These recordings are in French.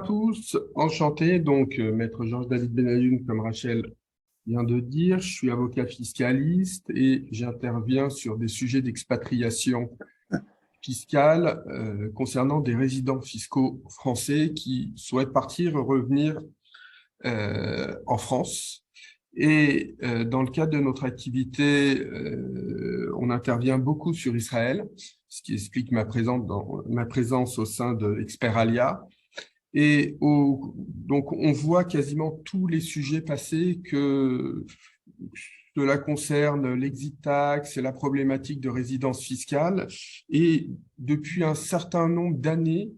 Tous, enchanté. Donc, Maître Georges David Benayoun, comme Rachel vient de dire, je suis avocat fiscaliste et j'interviens sur des sujets d'expatriation fiscale concernant des résidents fiscaux français qui souhaitent partir et revenir en France. Et dans le cadre de notre activité, on intervient beaucoup sur Israël, ce qui explique ma présence au sein de Expert Alia. Donc, on voit quasiment tous les sujets passer, que cela concerne l'exit tax et la problématique de résidence fiscale. Et depuis un certain nombre d'années,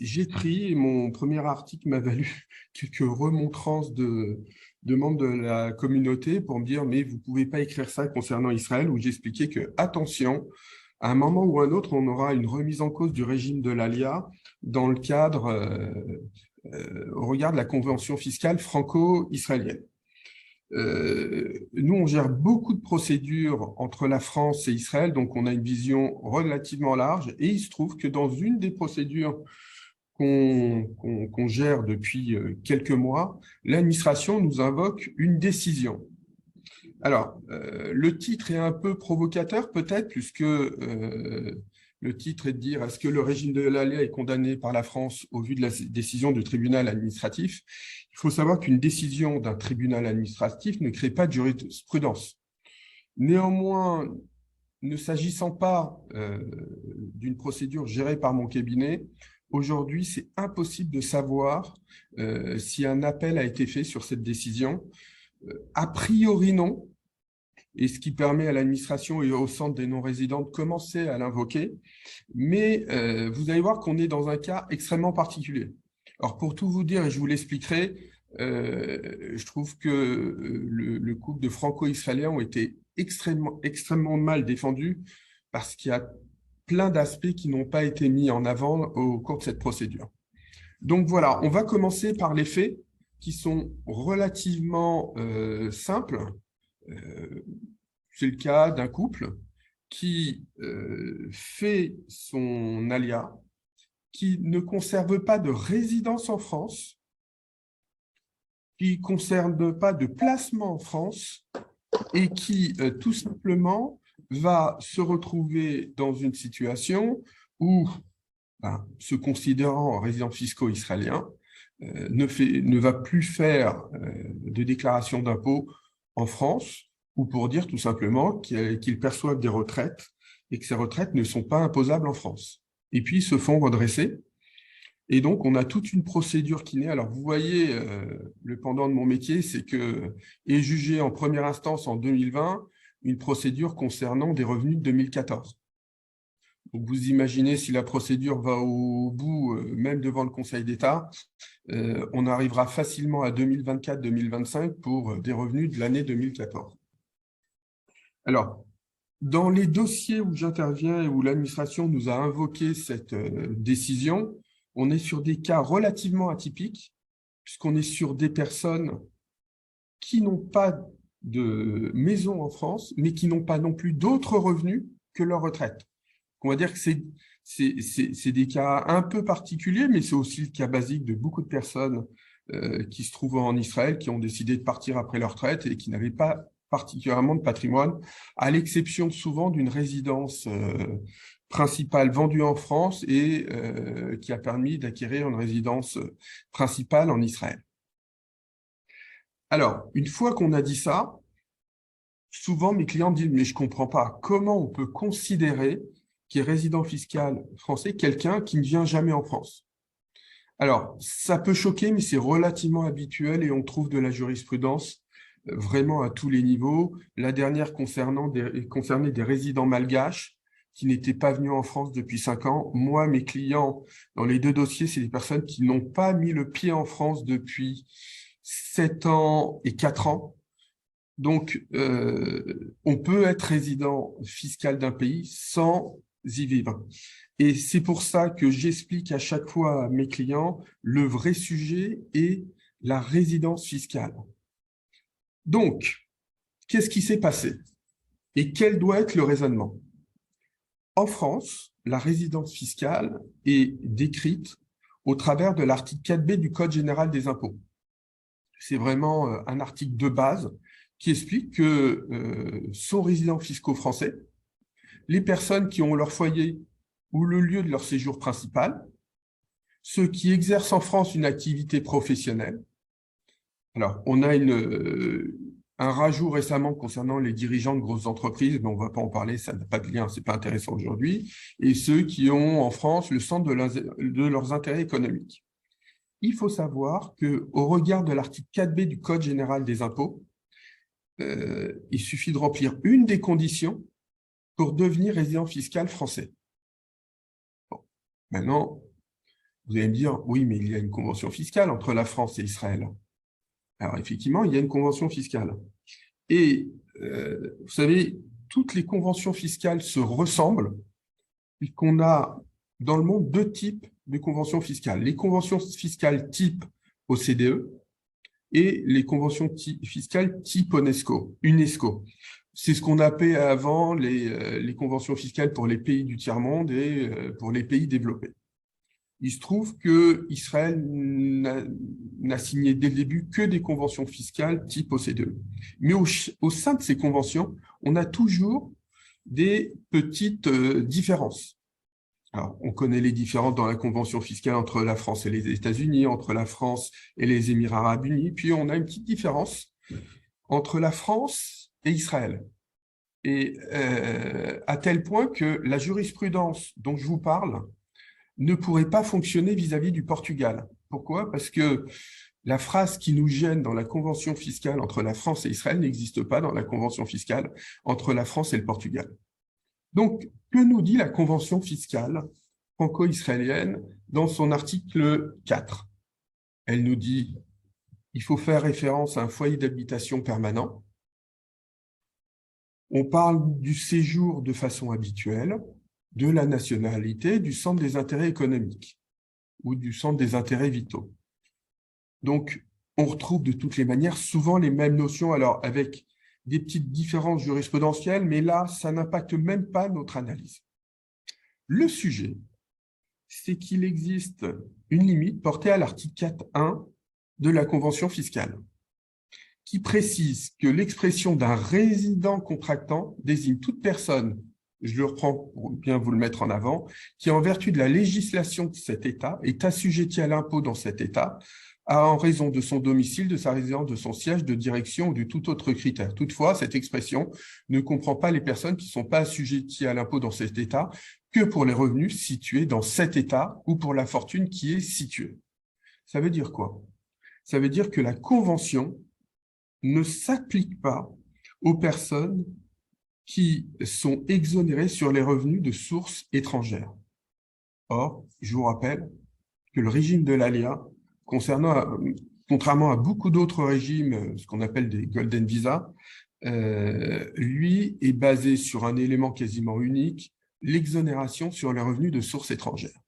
j'ai pris, et mon premier article m'a valu quelques remontrances de membres de la communauté pour me dire, mais vous ne pouvez pas écrire ça concernant Israël, où j'expliquais que, attention, à un moment ou à un autre, on aura une remise en cause du régime de l'ALIA dans le cadre, au regard de la convention fiscale franco-israélienne. Nous, on gère beaucoup de procédures entre la France et Israël, donc on a une vision relativement large, et il se trouve que dans une des procédures qu'on gère depuis quelques mois, l'administration nous invoque une décision. Alors, le titre est un peu provocateur peut-être, puisque le titre est de dire « Est-ce que le régime de l'ALIA est condamné par la France au vu de la décision du tribunal administratif ?» Il faut savoir qu'une décision d'un tribunal administratif ne crée pas de jurisprudence. Néanmoins, ne s'agissant pas d'une procédure gérée par mon cabinet, aujourd'hui, c'est impossible de savoir si un appel a été fait sur cette décision. A priori, non. Et ce qui permet à l'administration et au centre des non-résidents de commencer à l'invoquer. Mais vous allez voir qu'on est dans un cas extrêmement particulier. Alors, pour tout vous dire, et je vous l'expliquerai, je trouve que le couple de franco-israéliens ont été extrêmement mal défendus parce qu'il y a plein d'aspects qui n'ont pas été mis en avant au cours de cette procédure. Donc voilà, on va commencer par les faits qui sont relativement simples. C'est le cas d'un couple qui fait son alia, qui ne conserve pas de résidence en France, qui ne conserve pas de placement en France et qui tout simplement va se retrouver dans une situation où, se considérant résident fiscaux israélien, ne va plus faire de déclaration d'impôt en France, ou pour dire tout simplement qu'ils perçoivent des retraites et que ces retraites ne sont pas imposables en France. Et puis, ils se font redresser. Et donc, on a toute une procédure qui naît. Alors, vous voyez, le pendant de mon métier, c'est que est jugée en première instance en 2020 une procédure concernant des revenus de 2014. Donc, vous imaginez, si la procédure va au bout, même devant le Conseil d'État, on arrivera facilement à 2024-2025 pour des revenus de l'année 2014. Alors, dans les dossiers où j'interviens et où l'administration nous a invoqué cette décision, on est sur des cas relativement atypiques, puisqu'on est sur des personnes qui n'ont pas de maison en France, mais qui n'ont pas non plus d'autres revenus que leur retraite. On va dire que c'est des cas un peu particuliers, mais c'est aussi le cas basique de beaucoup de personnes qui se trouvent en Israël, qui ont décidé de partir après leur retraite et qui n'avaient pas particulièrement de patrimoine, à l'exception souvent d'une résidence principale vendue en France et qui a permis d'acquérir une résidence principale en Israël. Alors, une fois qu'on a dit ça, souvent mes clients disent « mais je ne comprends pas, comment on peut considérer qui est résident fiscal français, quelqu'un qui ne vient jamais en France. » Alors, ça peut choquer, mais c'est relativement habituel et on trouve de la jurisprudence vraiment à tous les niveaux. La dernière concernait des résidents malgaches qui n'étaient pas venus en France depuis 5 ans. Moi, mes clients, dans les 2 dossiers, c'est des personnes qui n'ont pas mis le pied en France depuis 7 ans et 4 ans. Donc, on peut être résident fiscal d'un pays sans y vivre. Et c'est pour ça que j'explique à chaque fois à mes clients, le vrai sujet est la résidence fiscale. Donc, qu'est-ce qui s'est passé? Et quel doit être le raisonnement? En France, la résidence fiscale est décrite au travers de l'article 4B du Code général des impôts. C'est vraiment un article de base qui explique que sont résidents fiscaux français les personnes qui ont leur foyer ou le lieu de leur séjour principal, ceux qui exercent en France une activité professionnelle. Alors, on a un rajout récemment concernant les dirigeants de grosses entreprises, mais on ne va pas en parler, ça n'a pas de lien, ce n'est pas intéressant aujourd'hui, et ceux qui ont en France le centre de leurs intérêts économiques. Il faut savoir qu'au regard de l'article 4B du Code général des impôts, il suffit de remplir une des conditions pour devenir résident fiscal français. Bon. Maintenant, vous allez me dire, oui, mais il y a une convention fiscale entre la France et Israël. Alors, effectivement, il y a une convention fiscale. Et, vous savez, toutes les conventions fiscales se ressemblent, puisqu'on a dans le monde deux types de conventions fiscales. Les conventions fiscales type OCDE et les conventions fiscales type UNESCO. C'est ce qu'on appelait avant les conventions fiscales pour les pays du tiers-monde et pour les pays développés. Il se trouve qu'Israël n'a signé dès le début que des conventions fiscales type OCDE. Mais au sein de ces conventions, on a toujours des petites différences. Alors, on connaît les différences dans la convention fiscale entre la France et les États-Unis, entre la France et les Émirats arabes unis, puis on a une petite différence entre la France et Israël. Et à tel point que la jurisprudence dont je vous parle ne pourrait pas fonctionner vis-à-vis du Portugal. Pourquoi? Parce que la phrase qui nous gêne dans la convention fiscale entre la France et Israël n'existe pas dans la convention fiscale entre la France et le Portugal. Donc, que nous dit la convention fiscale franco-israélienne dans son article 4? Elle nous dit qu'il faut faire référence à un foyer d'habitation permanent. On parle du séjour de façon habituelle, de la nationalité, du centre des intérêts économiques ou du centre des intérêts vitaux. Donc, on retrouve de toutes les manières souvent les mêmes notions, alors avec des petites différences jurisprudentielles, mais là, ça n'impacte même pas notre analyse. Le sujet, c'est qu'il existe une limite portée à l'article 4.1 de la Convention fiscale, qui précise que l'expression d'un résident contractant désigne toute personne, je le reprends pour bien vous le mettre en avant, qui en vertu de la législation de cet État est assujetti à l'impôt dans cet État, en raison de son domicile, de sa résidence, de son siège de direction ou de tout autre critère. Toutefois, cette expression ne comprend pas les personnes qui ne sont pas assujetties à l'impôt dans cet État que pour les revenus situés dans cet État ou pour la fortune qui est située. Ça veut dire quoi? Ça veut dire que la Convention ne s'applique pas aux personnes qui sont exonérées sur les revenus de sources étrangères. Or, je vous rappelle que le régime de l'ALEA, contrairement à beaucoup d'autres régimes, ce qu'on appelle des golden visa, lui est basé sur un élément quasiment unique, l'exonération sur les revenus de sources étrangères.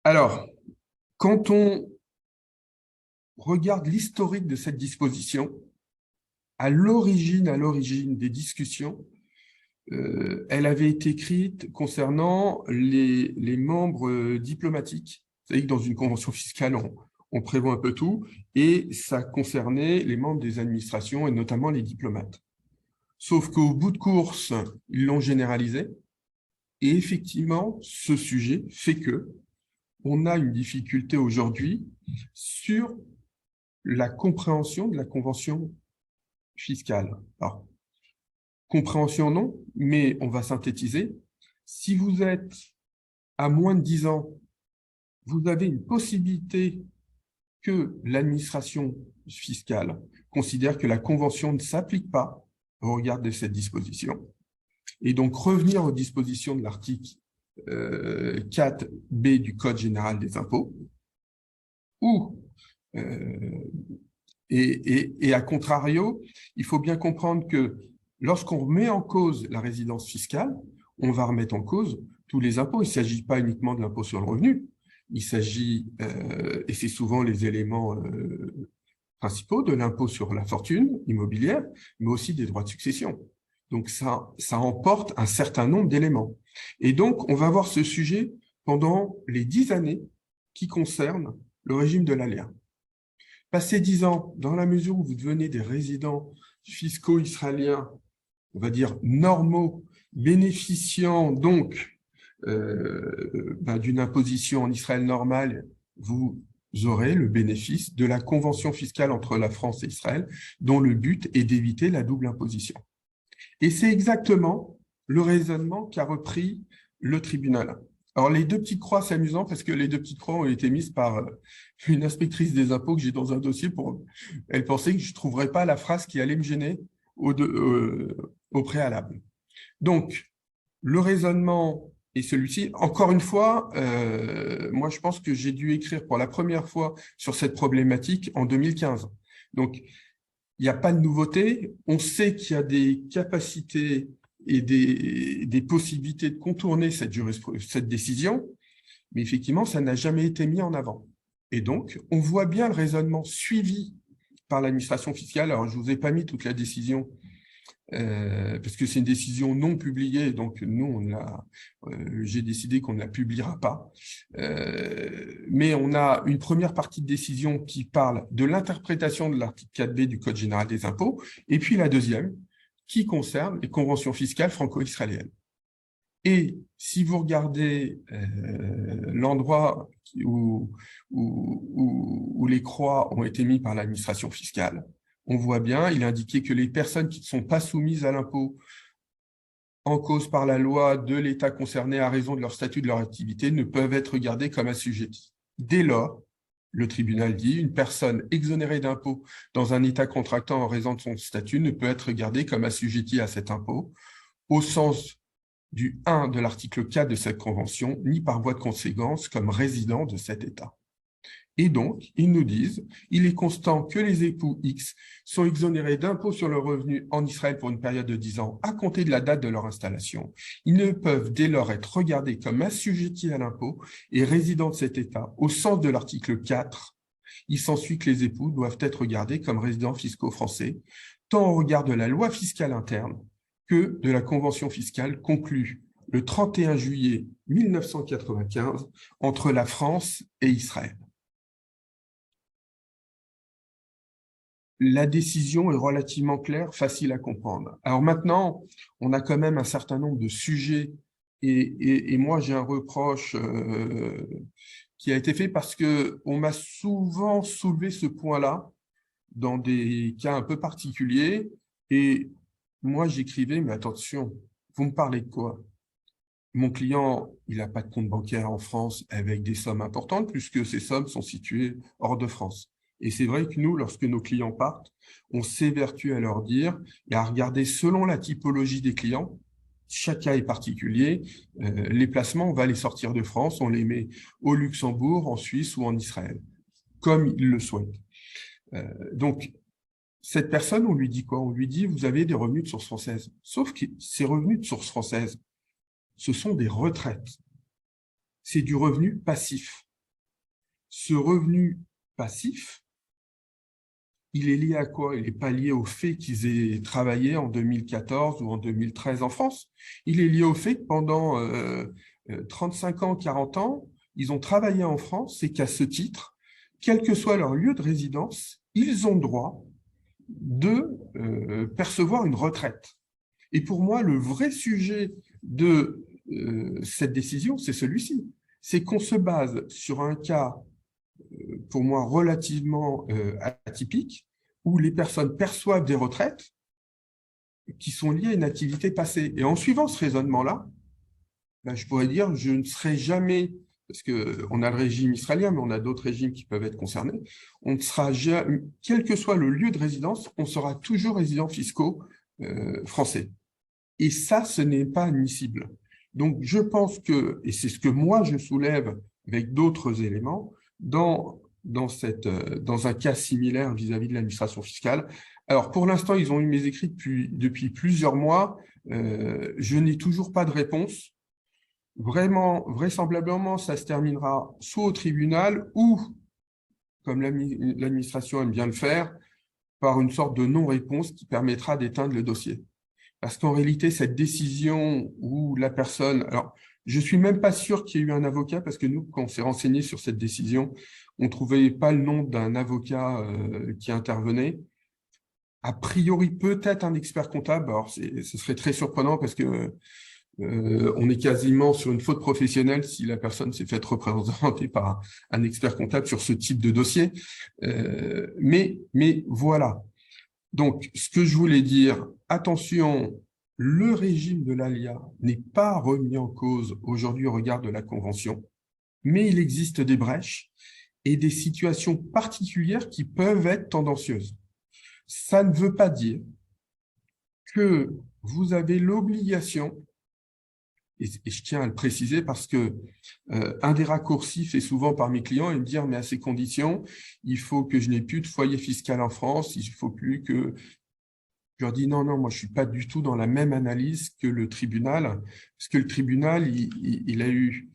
Alors, quand on regarde l'historique de cette disposition, à l'origine des discussions, elle avait été écrite concernant les membres diplomatiques. Vous savez que dans une convention fiscale, on prévoit un peu tout, et ça concernait les membres des administrations, et notamment les diplomates. Sauf qu'au bout de course, ils l'ont généralisé, et effectivement, ce sujet fait que on a une difficulté aujourd'hui sur la compréhension de la convention fiscale. Alors, compréhension non, mais on va synthétiser. Si vous êtes à moins de 10 ans, vous avez une possibilité que l'administration fiscale considère que la convention ne s'applique pas au regard de cette disposition. Et donc, revenir aux dispositions de l'article 4B du Code général des impôts, ou, et à contrario, il faut bien comprendre que lorsqu'on remet en cause la résidence fiscale, on va remettre en cause tous les impôts. Il ne s'agit pas uniquement de l'impôt sur le revenu. Il s'agit, et c'est souvent les éléments principaux, de l'impôt sur la fortune immobilière, mais aussi des droits de succession. Donc, ça emporte un certain nombre d'éléments. Et donc, on va voir ce sujet pendant les 10 années qui concerne le régime de l'aléa. Passé 10 ans, dans la mesure où vous devenez des résidents fiscaux israéliens, on va dire normaux, bénéficiant donc d'une imposition en Israël normale, vous aurez le bénéfice de la convention fiscale entre la France et Israël, dont le but est d'éviter la double imposition. Et c'est exactement le raisonnement qu'a repris le tribunal. Alors, les deux petites croix, c'est amusant parce que les deux petites croix ont été mises par une inspectrice des impôts que j'ai dans un dossier. Elle pensait que je ne trouverais pas la phrase qui allait me gêner au préalable. Donc, le raisonnement est celui-ci. Encore une fois, moi, je pense que j'ai dû écrire pour la première fois sur cette problématique en 2015. Donc, il n'y a pas de nouveauté. On sait qu'il y a des capacités et des possibilités de contourner cette décision, mais effectivement, ça n'a jamais été mis en avant. Et donc, on voit bien le raisonnement suivi par l'administration fiscale. Alors, je ne vous ai pas mis toute la décision, parce que c'est une décision non publiée, donc nous, j'ai décidé qu'on ne la publiera pas. Mais on a une première partie de décision qui parle de l'interprétation de l'article 4B du Code général des impôts, et puis la deuxième, qui concerne les conventions fiscales franco-israéliennes. Et si vous regardez l'endroit où les croix ont été mis par l'administration fiscale, on voit bien, il est indiqué que les personnes qui ne sont pas soumises à l'impôt en cause par la loi de l'État concerné à raison de leur statut, de leur activité, ne peuvent être regardées comme assujetties. Dès lors, le tribunal dit, une personne exonérée d'impôt dans un État contractant en raison de son statut ne peut être regardée comme assujettie à cet impôt, au sens du 1 de l'article 4 de cette convention, ni par voie de conséquence comme résident de cet État. Et donc, ils nous disent, il est constant que les époux X sont exonérés d'impôt sur le revenu en Israël pour une période de 10 ans à compter de la date de leur installation. Ils ne peuvent dès lors être regardés comme assujettis à l'impôt et résidents de cet État. Au sens de l'article 4, il s'ensuit que les époux doivent être regardés comme résidents fiscaux français, tant au regard de la loi fiscale interne que de la convention fiscale conclue le 31 juillet 1995 entre la France et Israël. La décision est relativement claire, facile à comprendre. Alors maintenant, on a quand même un certain nombre de sujets et moi, j'ai un reproche qui a été fait parce qu'on m'a souvent soulevé ce point-là dans des cas un peu particuliers et moi, j'écrivais, mais attention, vous me parlez de quoi? Mon client, il n'a pas de compte bancaire en France avec des sommes importantes puisque ces sommes sont situées hors de France. Et c'est vrai que nous, lorsque nos clients partent, on s'évertue à leur dire et à regarder selon la typologie des clients, chaque cas est particulier, les placements, on va les sortir de France, on les met au Luxembourg, en Suisse ou en Israël, comme ils le souhaitent. Donc, cette personne, on lui dit quoi? On lui dit, vous avez des revenus de source française. Sauf que ces revenus de source française, ce sont des retraites. C'est du revenu passif. Ce revenu passif, il est lié à quoi? Il n'est pas lié au fait qu'ils aient travaillé en 2014 ou en 2013 en France. Il est lié au fait que pendant 35 ans, 40 ans, ils ont travaillé en France et qu'à ce titre, quel que soit leur lieu de résidence, ils ont droit de percevoir une retraite. Et pour moi, le vrai sujet de cette décision, c'est celui-ci. C'est qu'on se base sur un cas, pour moi, relativement atypique, où les personnes perçoivent des retraites qui sont liées à une activité passée. Et en suivant ce raisonnement-là, ben, je pourrais dire, je ne serai jamais, parce qu'on a le régime israélien, mais on a d'autres régimes qui peuvent être concernés, on ne sera jamais, quel que soit le lieu de résidence, on sera toujours résident fiscaux français. Et ça, ce n'est pas admissible. Donc, je pense que, et c'est ce que moi je soulève avec d'autres éléments, dans un cas similaire vis-à-vis de l'administration fiscale. Alors, pour l'instant, ils ont eu mes écrits depuis plusieurs mois. Je n'ai toujours pas de réponse. Vraiment, vraisemblablement, ça se terminera soit au tribunal ou, comme l'administration aime bien le faire, par une sorte de non-réponse qui permettra d'éteindre le dossier. Parce qu'en réalité, cette décision où la personne… Alors, Je ne suis même pas sûr qu'il y ait eu un avocat, parce que nous, quand on s'est renseigné sur cette décision, on ne trouvait pas le nom d'un avocat qui intervenait. A priori, peut-être un expert comptable. Alors, ce serait très surprenant parce que on est quasiment sur une faute professionnelle si la personne s'est faite représenter par un expert comptable sur ce type de dossier. Mais voilà. Donc, ce que je voulais dire, attention, le régime de l'ALIA n'est pas remis en cause aujourd'hui au regard de la Convention, mais il existe des brèches et des situations particulières qui peuvent être tendancieuses. Ça ne veut pas dire que vous avez l'obligation, et je tiens à le préciser parce que un des raccourcis fait souvent par mes clients et me dire, mais à ces conditions, il faut que je n'ai plus de foyer fiscal en France, il faut plus que… Je leur dis, non, moi, je ne suis pas du tout dans la même analyse que le tribunal, parce que le tribunal, il a eu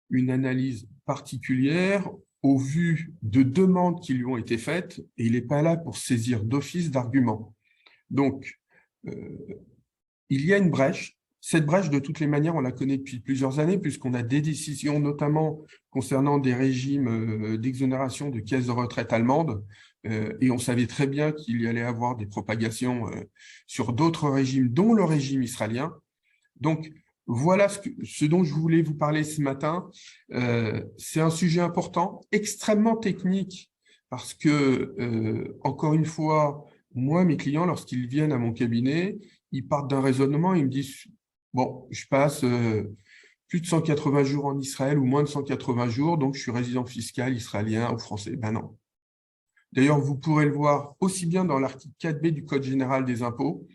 une analyse particulière au vu de demandes qui lui ont été faites, et il n'est pas là pour saisir d'office d'arguments. Donc, il y a une brèche. Cette brèche, de toutes les manières, on la connaît depuis plusieurs années, puisqu'on a des décisions, notamment concernant des régimes d'exonération de caisses de retraite allemandes, et on savait très bien qu'il y allait avoir des propagations sur d'autres régimes, dont le régime israélien. Donc, voilà ce dont je voulais vous parler ce matin. C'est un sujet important, extrêmement technique, parce que, encore une fois, moi, mes clients, lorsqu'ils viennent à mon cabinet, ils partent d'un raisonnement, ils me disent, bon, je passe plus de 180 jours en Israël ou moins de 180 jours, donc je suis résident fiscal israélien ou français. Ben non. D'ailleurs, vous pourrez le voir aussi bien dans l'article 4b du Code général des impôts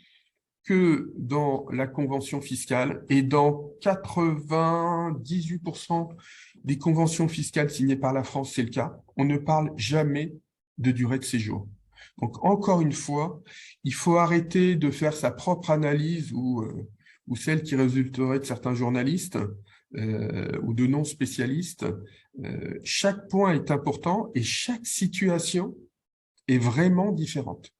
que dans la convention fiscale et dans 98% des conventions fiscales signées par la France, c'est le cas. On ne parle jamais de durée de séjour. Donc, encore une fois, il faut arrêter de faire sa propre analyse ou celle qui résulterait de certains journalistes ou de non-spécialistes. Chaque point est important et chaque situation est vraiment différente.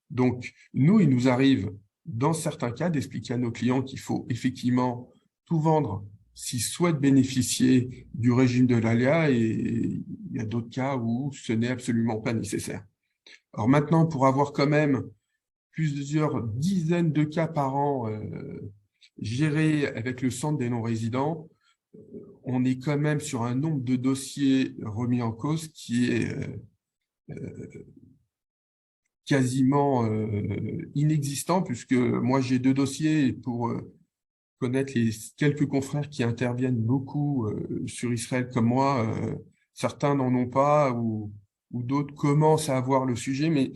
Donc, nous, il nous arrive, dans certains cas, d'expliquer à nos clients qu'il faut effectivement tout vendre s'ils souhaitent bénéficier du régime de l'ALIA, et il y a d'autres cas où ce n'est absolument pas nécessaire. Alors maintenant, pour avoir quand même plusieurs dizaines de cas par an gérés avec le centre des non-résidents, on est quand même sur un nombre de dossiers remis en cause qui est quasiment inexistant, puisque moi j'ai 2 dossiers et pour connaître les quelques confrères qui interviennent beaucoup sur Israël comme moi, certains n'en ont pas ou d'autres commencent à avoir le sujet, mais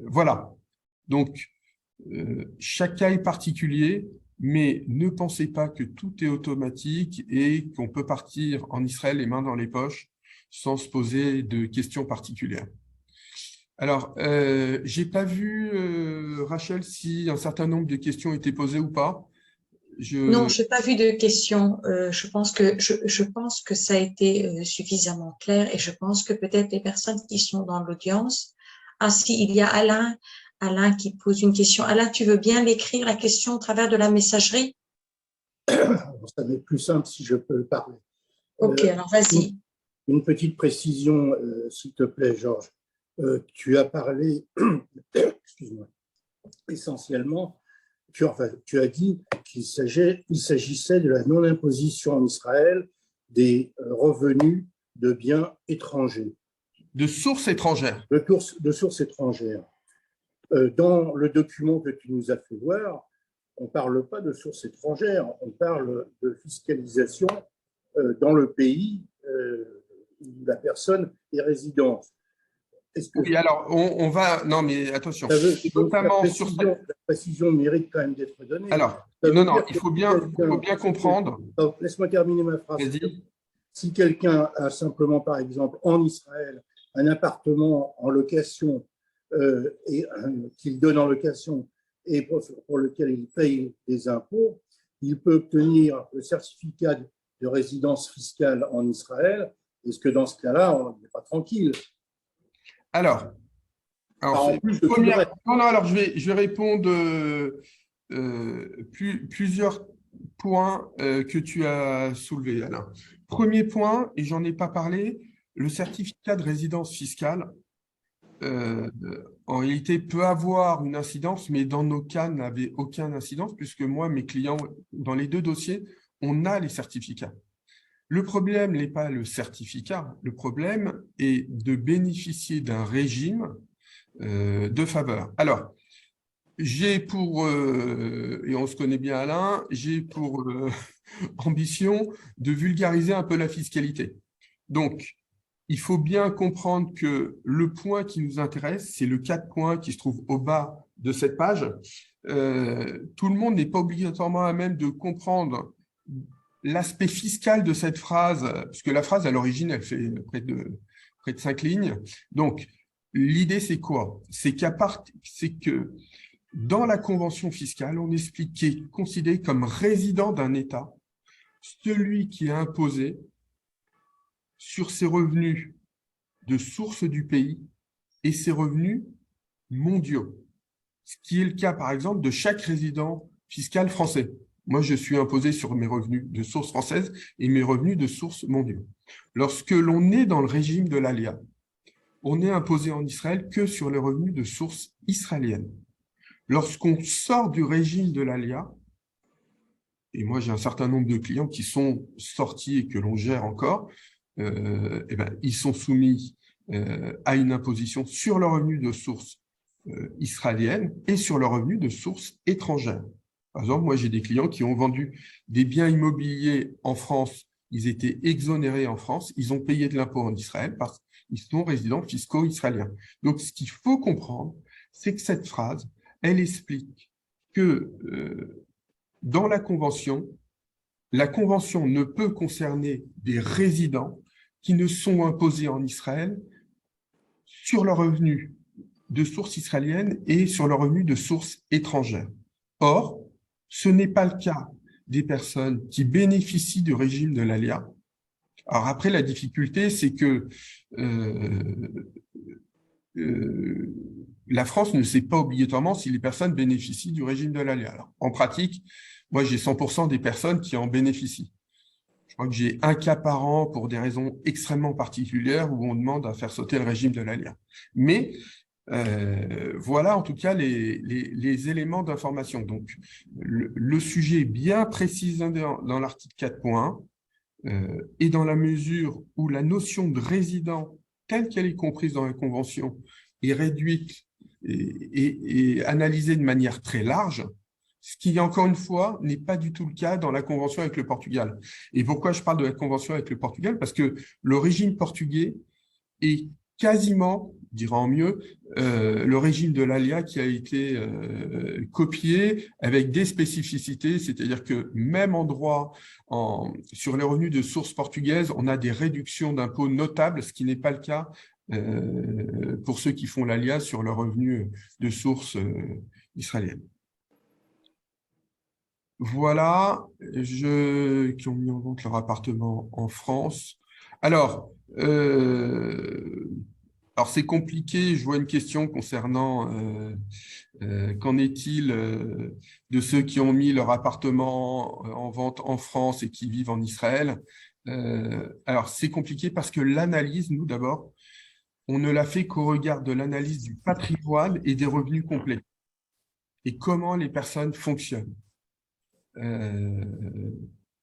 voilà. Donc, chaque cas est particulier, mais ne pensez pas que tout est automatique et qu'on peut partir en Israël les mains dans les poches sans se poser de questions particulières. Alors, j'ai pas vu, Rachel, si un certain nombre de questions étaient posées ou pas. Non, je n'ai pas vu de questions. Je pense que ça a été suffisamment clair et je pense que peut-être les personnes qui sont dans l'audience. Ah si, il y a Alain qui pose une question. Alain, tu veux bien l'écrire la question au travers de la messagerie? Ça va être plus simple si je peux parler. Ok, alors vas-y. Une petite précision, s'il te plaît, Georges. Tu as parlé, excuse-moi, essentiellement, tu as dit qu'il s'agissait de la non-imposition en Israël des revenus de biens étrangers. De sources étrangères. De sources étrangères. Dans le document que tu nous as fait voir, on ne parle pas de sources étrangères, on parle de fiscalisation dans le pays où la personne est résidente. Oui, alors, on va… Non, mais attention. Notamment la précision mérite quand même d'être donnée. Alors, non, il faut bien comprendre. Laisse-moi terminer ma phrase. Si quelqu'un a simplement, par exemple, en Israël, un appartement en location et qu'il donne en location et pour lequel il paye des impôts, il peut obtenir le certificat de résidence fiscale en Israël. Est-ce que dans ce cas-là, on n'est pas tranquille? Alors je vais répondre plusieurs points que tu as soulevés, Alain. Premier point, et j'en ai pas parlé, le certificat de résidence fiscale, en réalité, peut avoir une incidence, mais dans nos cas, n'avait aucune incidence, puisque moi, mes clients, dans les deux dossiers, on a les certificats. Le problème n'est pas le certificat, le problème est de bénéficier d'un régime de faveur. Alors, j'ai pour, et on se connaît bien Alain, j'ai pour ambition de vulgariser un peu la fiscalité. Donc, il faut bien comprendre que le point qui nous intéresse, c'est le 4 points qui se trouve au bas de cette page. Tout le monde n'est pas obligatoirement à même de comprendre l'aspect fiscal de cette phrase, puisque la phrase, à l'origine, elle fait près de 5 lignes. Donc, l'idée, c'est quoi? C'est que dans la convention fiscale, on explique qu'il est considéré comme résident d'un État celui qui est imposé sur ses revenus de source du pays et ses revenus mondiaux. Ce qui est le cas, par exemple, de chaque résident fiscal français. Moi, je suis imposé sur mes revenus de source française et mes revenus de source mondiaux. Lorsque l'on est dans le régime de l'ALIA, on est imposé en Israël que sur les revenus de source israélienne. Lorsqu'on sort du régime de l'ALIA, et moi j'ai un certain nombre de clients qui sont sortis et que l'on gère encore, ils sont soumis à une imposition sur leurs revenus de source israélienne et sur leurs revenus de source étrangère. Par exemple, moi j'ai des clients qui ont vendu des biens immobiliers en France, ils étaient exonérés en France, ils ont payé de l'impôt en Israël parce qu'ils sont résidents fiscaux israéliens. Donc ce qu'il faut comprendre, c'est que cette phrase, elle explique que dans la convention ne peut concerner des résidents qui ne sont imposés en Israël sur leurs revenus de source israélienne et sur leurs revenus de source étrangère. Or, ce n'est pas le cas des personnes qui bénéficient du régime de l'ALIA. Alors après, la difficulté, c'est que la France ne sait pas obligatoirement si les personnes bénéficient du régime de l'ALIA. Alors, en pratique, moi, j'ai 100% des personnes qui en bénéficient. Je crois que j'ai un cas par an pour des raisons extrêmement particulières où on demande à faire sauter le régime de l'ALIA. Mais voilà en tout cas les éléments d'information. Donc, le sujet est bien précisé dans l'article 4.1 et dans la mesure où la notion de résident, telle qu'elle est comprise dans la Convention, est réduite et analysée de manière très large, ce qui, encore une fois, n'est pas du tout le cas dans la Convention avec le Portugal. Et pourquoi je parle de la Convention avec le Portugal? Parce que le régime portugais est quasiment, dira mieux, le régime de l'ALIA qui a été copié avec des spécificités, c'est-à-dire que même en droit, sur les revenus de source portugaise, on a des réductions d'impôts notables, ce qui n'est pas le cas pour ceux qui font l'ALIA sur leurs revenus de source israélienne. Voilà, qui ont mis en vente leur appartement en France. Alors c'est compliqué, je vois une question concernant qu'en est-il de ceux qui ont mis leur appartement en vente en France et qui vivent en Israël. Alors c'est compliqué parce que l'analyse, nous d'abord, on ne l'a fait qu'au regard de l'analyse du patrimoine et des revenus complets et comment les personnes fonctionnent.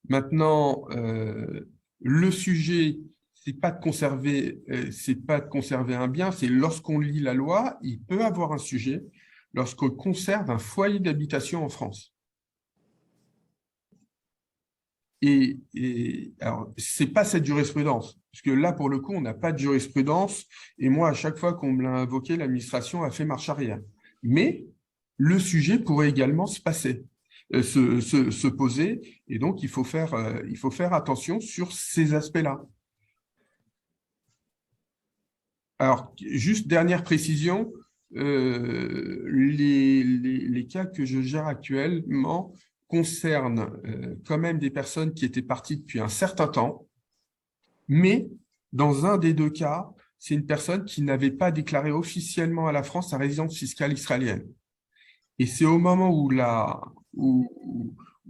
Maintenant, le sujet, c'est pas de conserver un bien, c'est lorsqu'on lit la loi, il peut avoir un sujet lorsqu'on conserve un foyer d'habitation en France. Et alors, c'est pas cette jurisprudence, parce que là, pour le coup, on n'a pas de jurisprudence, et moi, à chaque fois qu'on me l'a invoqué, l'administration a fait marche arrière. Mais le sujet pourrait également se poser, et donc il faut faire attention sur ces aspects-là. Alors, juste dernière précision, les cas que je gère actuellement concernent quand même des personnes qui étaient parties depuis un certain temps, mais dans un des deux cas, c'est une personne qui n'avait pas déclaré officiellement à la France sa résidence fiscale israélienne. Et c'est au moment où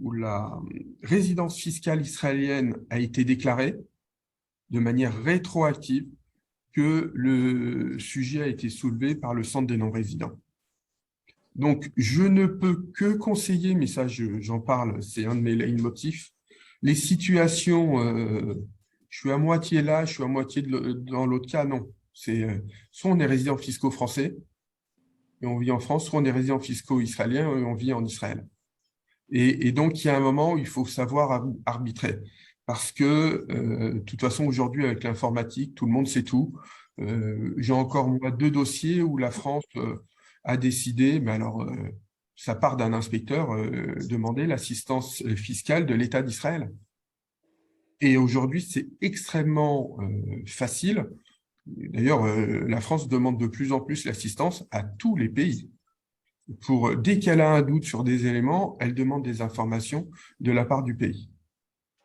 où la résidence fiscale israélienne a été déclarée de manière rétroactive, que le sujet a été soulevé par le Centre des non-résidents. Donc, je ne peux que conseiller, mais ça, j'en parle, c'est un de mes leitmotifs, les situations, je suis à moitié là, je suis à moitié dans l'autre cas, non. C'est soit on est résident fiscaux français et on vit en France, soit on est résident fiscaux israélien et on vit en Israël. Et donc, il y a un moment où il faut savoir arbitrer. Parce que, de toute façon, aujourd'hui, avec l'informatique, tout le monde sait tout. J'ai encore, moi, 2 dossiers où la France a décidé, mais alors, ça part d'un inspecteur, demander l'assistance fiscale de l'État d'Israël. Et aujourd'hui, c'est extrêmement facile. D'ailleurs, la France demande de plus en plus l'assistance à tous les pays. Dès qu'elle a un doute sur des éléments, elle demande des informations de la part du pays.